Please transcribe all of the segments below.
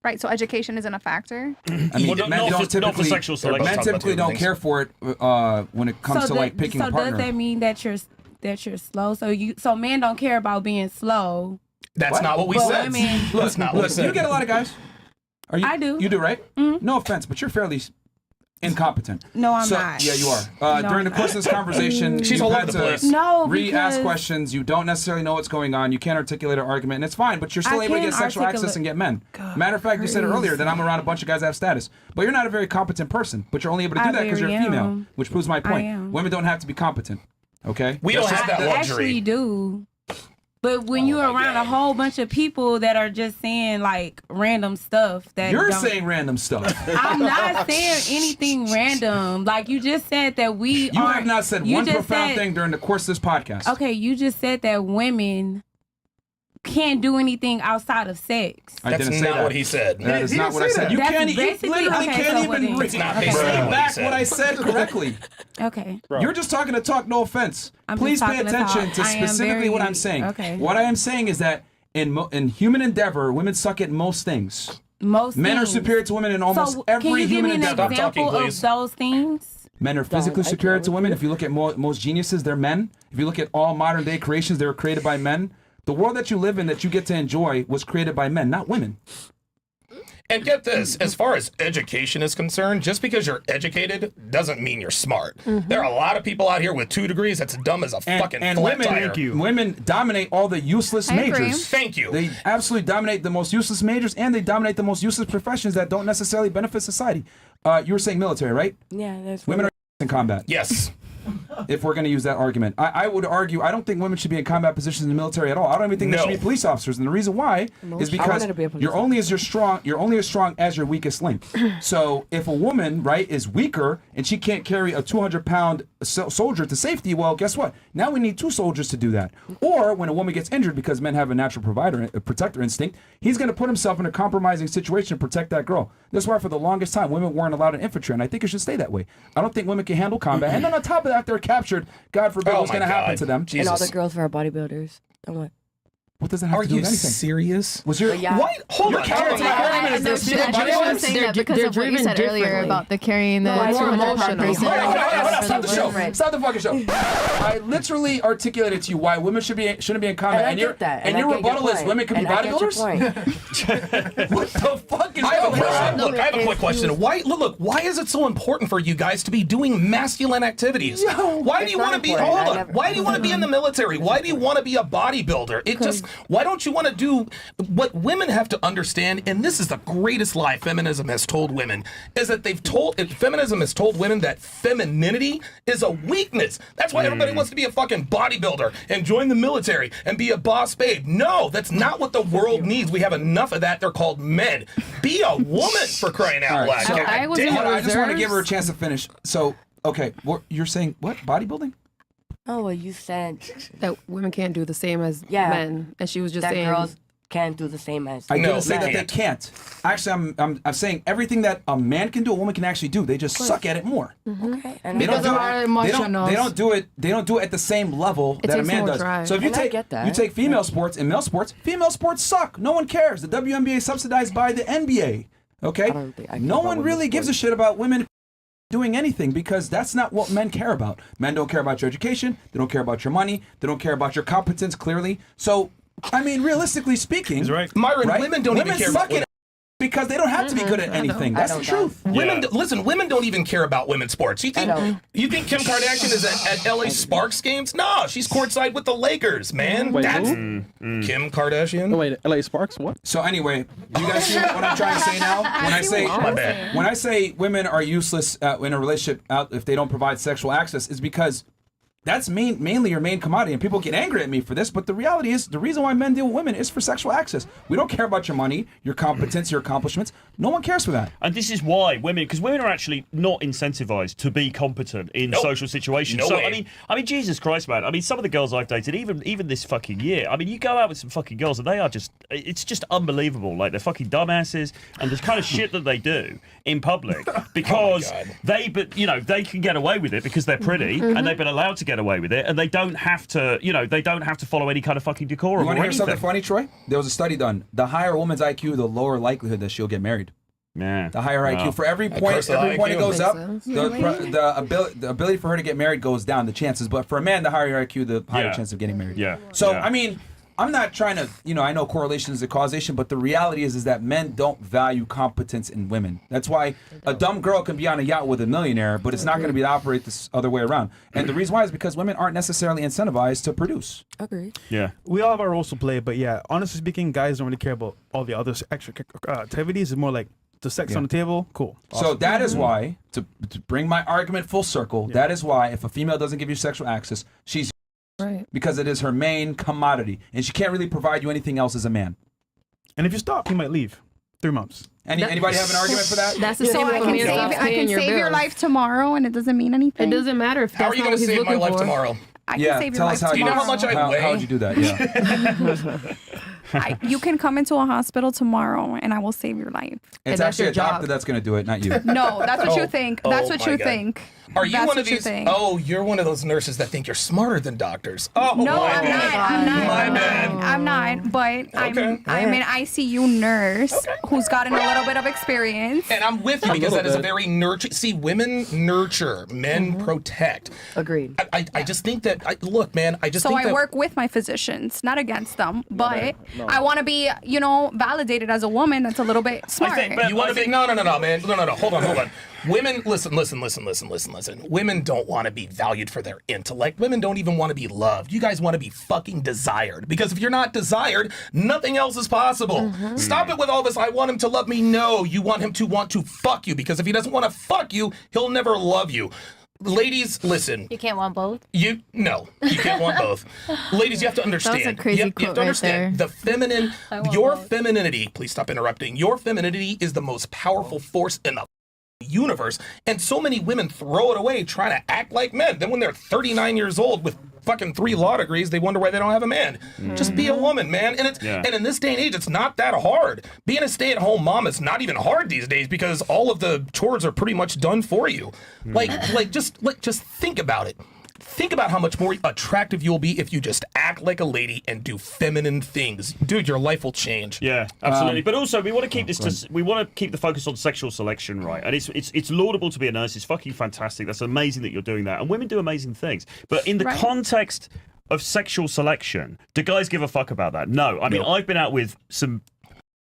Right, so education isn't a factor? I mean, not for sexual selection. Men typically don't care for it when it comes to like picking a partner. So does that mean that you're slow? So men don't care about being slow. That's not what we said. That's not what we said. You get a lot of guys. I do. You do, right? No offense, but you're fairly incompetent. No, I'm not. Yeah, you are. During the course of this conversation, she's all over the place. Re-ask questions. You don't necessarily know what's going on. You can't articulate an argument, and it's fine. But you're still able to get sexual access and get men. Matter of fact, you said earlier that I'm around a bunch of guys that have status, but you're not a very competent person. But you're only able to do that because you're a female, which proves my point. Women don't have to be competent. Okay. We don't have that luxury. Actually, do. But when you're around a whole bunch of people that are just saying like random stuff that you're saying random stuff. I'm not saying anything random. Like you just said that we You have not said one profound thing during the course of this podcast. Okay, you just said that women can't do anything outside of sex. That's not what he said. That is not what I said. You literally can't even say back what I said correctly. Okay. You're just talking to talk, no offense. Please pay attention to specifically what I'm saying. Okay. What I am saying is that in human endeavor, women suck at most things. Men are superior to women in almost every human endeavor. Can you give me an example of those things? Men are physically superior to women. If you look at most geniuses, they're men. If you look at all modern day creations, they were created by men. The world that you live in that you get to enjoy was created by men, not women. And get this, as far as education is concerned, just because you're educated doesn't mean you're smart. There are a lot of people out here with 2 degrees that's dumb as a fucking flat tire. Women dominate all the useless majors. Thank you. They absolutely dominate the most useless majors, and they dominate the most useless professions that don't necessarily benefit society. You were saying military, right? Yeah, there's women are in combat. Yes. If we're going to use that argument, I would argue I don't think women should be in combat positions in the military at all. I don't even think they should be police officers, and the reason why is because you're only as strong as your weakest link. So if a woman, right, is weaker and she can't carry a 200-pound soldier to safety, well, guess what? Now we need 2 soldiers to do that. Or when a woman gets injured, because men have a natural protector instinct, he's going to put himself in a compromising situation to protect that girl. That's why for the longest time women weren't allowed in infantry, and I think it should stay that way. I don't think women can handle combat, and then on top of that, they're captured. God forbid what's going to happen to them. Jesus. And all the girls are bodybuilders. I'm like, what does that have to do with anything? Are you serious? Was your what? Hold on. I was saying that because of what you said earlier about the carrying the emotional. Stop the show. Stop the fucking show. I literally articulated to you why women shouldn't be in combat, and your rebuttal is women can be bodybuilders. What the fuck is I have a quick question. Why is it so important for you guys to be doing masculine activities? Why do you want to be? Hold on. Why do you want to be in the military? Why do you want to be a bodybuilder? It just why don't you want to do what women have to understand? And this is the greatest lie feminism has told women, is that feminism has told women that femininity is a weakness. That's why everybody wants to be a fucking bodybuilder and join the military and be a boss babe. No, that's not what the world needs. We have enough of that. They're called men. Be a woman, for crying out loud. So I just want to give her a chance to finish. So, okay, you're saying what? Bodybuilding? Oh, well, you said that women can't do the same as men, and she was just saying girls can't do the same as. I didn't say that they can't. Actually, I'm saying everything that a man can do, a woman can actually do. They just suck at it more. Okay. They don't do it at the same level that a man does. Drive. So if you take female sports and male sports suck. No one cares. The WNBA is subsidized by the NBA. Okay. No one really gives a shit about women doing anything, because that's not what men care about. Men don't care about your education. They don't care about your money. They don't care about your competence, clearly. So, I mean, realistically speaking, Myron, women don't even care about women. Because they don't have to be good at anything. That's the truth. Women don't even care about women's sports. You think Kim Kardashian is at LA Sparks games? No, she's courtside with the Lakers, man. That's Kim Kardashian. Oh, wait, LA Sparks? What? So anyway, do you guys see what I'm trying to say now? When I say women are useless in a relationship if they don't provide sexual access, is because that's mainly your main commodity, and people get angry at me for this, but the reality is the reason why men deal with women is for sexual access. We don't care about your money, your competence, your accomplishments. No one cares for that. And this is why because women are actually not incentivized to be competent in social situations. I mean, Jesus Christ, man. I mean, some of the girls I've dated, even this fucking year, I mean, you go out with some fucking girls and they are it's just unbelievable. Like, they're fucking dumbasses, and the kind of shit that they do in public because they can get away with it because they're pretty and they've been allowed to get away with it, and they don't have to, they don't have to follow any kind of fucking decorum. You want to hear something funny, Troy? There was a study done. The higher a woman's IQ, the lower likelihood that she'll get married. Yeah. The higher IQ. For every point it goes up, the ability for her to get married goes down, the chances. But for a man, the higher your IQ, the higher chance of getting married. Yeah. So, I mean, I'm not trying to, I know correlation is a causation, but the reality is that men don't value competence in women. That's why a dumb girl can be on a yacht with a millionaire, but it's not going to be to operate this other way around. And the reason why is because women aren't necessarily incentivized to produce. Agreed. Yeah. We all have our roles to play, but yeah, honestly speaking, guys don't really care about all the other extra activities. It's more like the sex on the table, cool. Awesome. So that is why, to bring my argument full circle, that is why if a female doesn't give you sexual access, she's right. Because it is her main commodity, and she can't really provide you anything else as a man. And if you stop, you might leave. 3 months. Anybody have an argument for that? That's the So same. I can save your life tomorrow, and it doesn't mean anything. It doesn't matter if that's How are you going to save my life tomorrow? I can save your life tomorrow. Do you know how much I weigh? How would you do that? Yeah. You can come into a hospital tomorrow, and I will save your life. It's actually a doctor that's going to do it, not you. No, that's what you think. That's what you think. Are you That's one of what you these? think. Oh, you're one of those nurses that think you're smarter than doctors. Oh, No, my I'm bad. not. I'm not. My bad. I'm not. But I'm an ICU nurse who's gotten a little bit of experience. And I'm with you because that is a very nurture. See, women nurture, men protect. Agreed. I just think that. Look, man. I just So think I that work with my physicians, not against them. But I want to be, validated as a woman that's a little bit smart. you want to be no, man. No. Hold on. Women, listen. Women don't want to be valued for their intellect. Women don't even want to be loved. You guys want to be fucking desired. Because if you're not desired, nothing else is possible. Stop it with all this, I want him to love me. No, you want him to want to fuck you. Because if he doesn't want to fuck you, he'll never love you. Ladies, listen. You can't want both? You can't want both. Ladies, you have to understand. That was a crazy you have to understand there. the feminine, your femininity, please stop interrupting. Your femininity is the most powerful force in the universe, and so many women throw it away trying to act like men. Then when they're 39 years old with fucking 3 law degrees, they wonder why they don't have a man. Just be a woman, man. And and in this day and age, it's not that hard. Being a stay-at-home mom is not even hard these days because all of the chores are pretty much done for you. Just think about it. Think about how much more attractive you'll be if you just act like a lady and do feminine things. Dude, your life will change. Yeah, absolutely. But also, we want to keep we want to keep the focus on sexual selection, right? And it's laudable to be a nurse. It's fucking fantastic. That's amazing that you're doing that. And women do amazing things. But in the context of sexual selection, do guys give a fuck about that? No. I mean, I've been out with some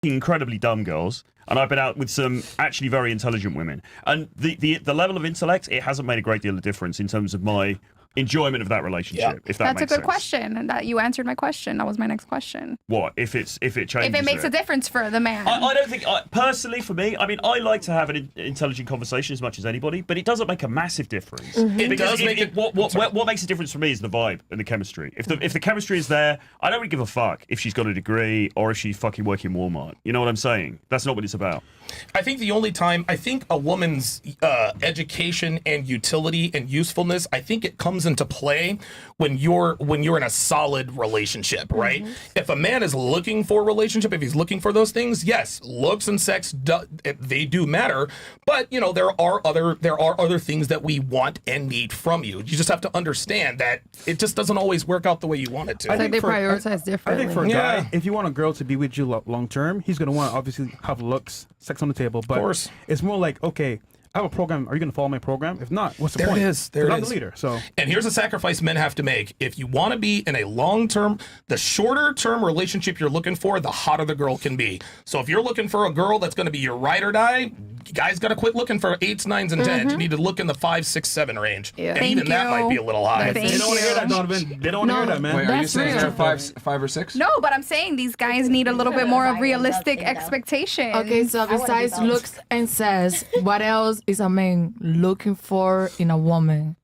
incredibly dumb girls, and I've been out with some actually very intelligent women. And the level of intellect, it hasn't made a great deal of difference in terms of my enjoyment of that relationship. If that That's makes a good sense. question, and that you answered my question. That was my next question. What if it changes? If it makes a difference for the man. I don't think, personally, for me, I mean, I like to have an intelligent conversation as much as anybody, but it doesn't make a massive difference. It does make it. What makes a difference for me is the vibe and the chemistry. If the chemistry is there, I don't really give a fuck if she's got a degree or if she's fucking working Walmart. You know what I'm saying? That's not what it's about. I think the only time, a woman's education and utility and usefulness, I think it comes into play when you're in a solid relationship, right? If a man is looking for a relationship, if he's looking for those things, yes, looks and sex, they do matter. But there are other things that we want and need from you. You just have to understand that it just doesn't always work out the way you want it to. I think they prioritize differently. I think for a guy, if you want a girl to be with you long term, he's gonna want to obviously have looks, sex on the table. But of course, it's more like, okay, I have a program. Are you going to follow my program? If not, what's the point? There it is. I'm the leader. So, and here's a sacrifice men have to make. If you want to be in a long-term, the shorter-term relationship you're looking for, the hotter the girl can be. So if you're looking for a girl that's going to be your ride or die, you guys got to quit looking for 8s, 9s, and 10s. You need to look in the 5, 6, 7 range. Yeah. And even that might be a little high. They don't want to hear that, Donovan. They don't want to hear that, man. Wait, are you saying they're 5 or 6? No, but I'm saying these guys need a little bit more of realistic expectations. Okay, so besides looks and says, what else is a man looking for in a woman?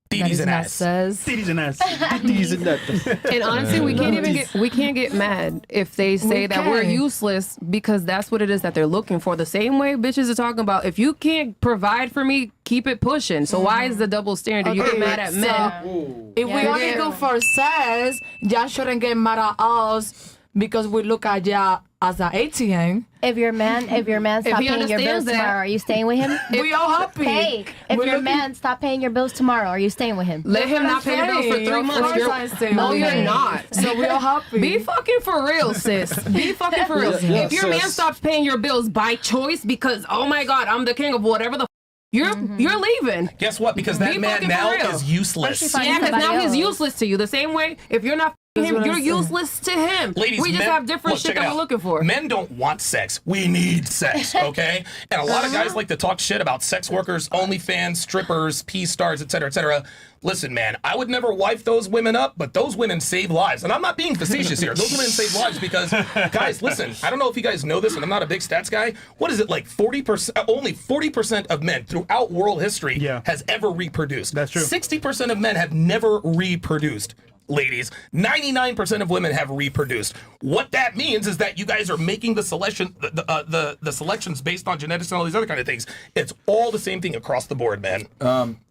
Titties and ass. Titties and ass. Titties and that. And honestly, we can't get mad if they say that we're useless, because that's what it is that they're looking for. The same way bitches are talking about, if you can't provide for me, keep it pushing. So why is the double standard? You get mad at men. If we only go for sex, y'all shouldn't get mad at us because we look at you as an ATM. If your man stop paying your bills tomorrow, are you staying with him? We all happy. Hey, if your man stop paying your bills tomorrow, are you staying with him? Let him not pay your bills for 3 months. No, you're not. So we all happy. Be fucking for real, sis. Be fucking for real. If your man stops paying your bills by choice because, oh my God, I'm the king of whatever the you're leaving. Guess what? Because that man now is useless. Yeah, because now he's useless to you. The same way, if you're not him, you're useless to him. Ladies, we just have different shit that we're looking for. Men don't want sex. We need sex, okay? And a lot of guys like to talk shit about sex workers, OnlyFans, strippers, P-stars, et cetera, et cetera. Listen, man, I would never wife those women up, but those women save lives. And I'm not being facetious here. Those women save lives because, guys, listen, I don't know if you guys know this, and I'm not a big stats guy. What is it, like 40%, only 40% of men throughout world history has ever reproduced. That's true. 60% of men have never reproduced. Ladies, 99% of women have reproduced. What that means is that you guys are making the selection, the selections based on genetics and all these other kind of things. It's all the same thing across the board, man.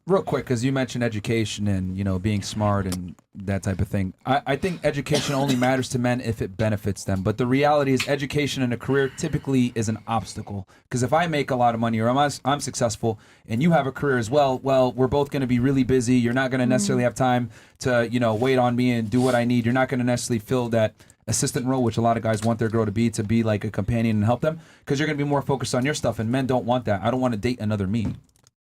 Real quick, because you mentioned education and being smart and that type of thing. I think education only matters to men if it benefits them. But the reality is, education in a career typically is an obstacle. Because if I make a lot of money or I'm successful and you have a career as well, we're both going to be really busy. You're not going to necessarily have time to wait on me and do what I need. You're not going to necessarily fill that assistant role, which a lot of guys want their girl to be like a companion and help them, because you're going to be more focused on your stuff, and men don't want that. I don't want to date another me.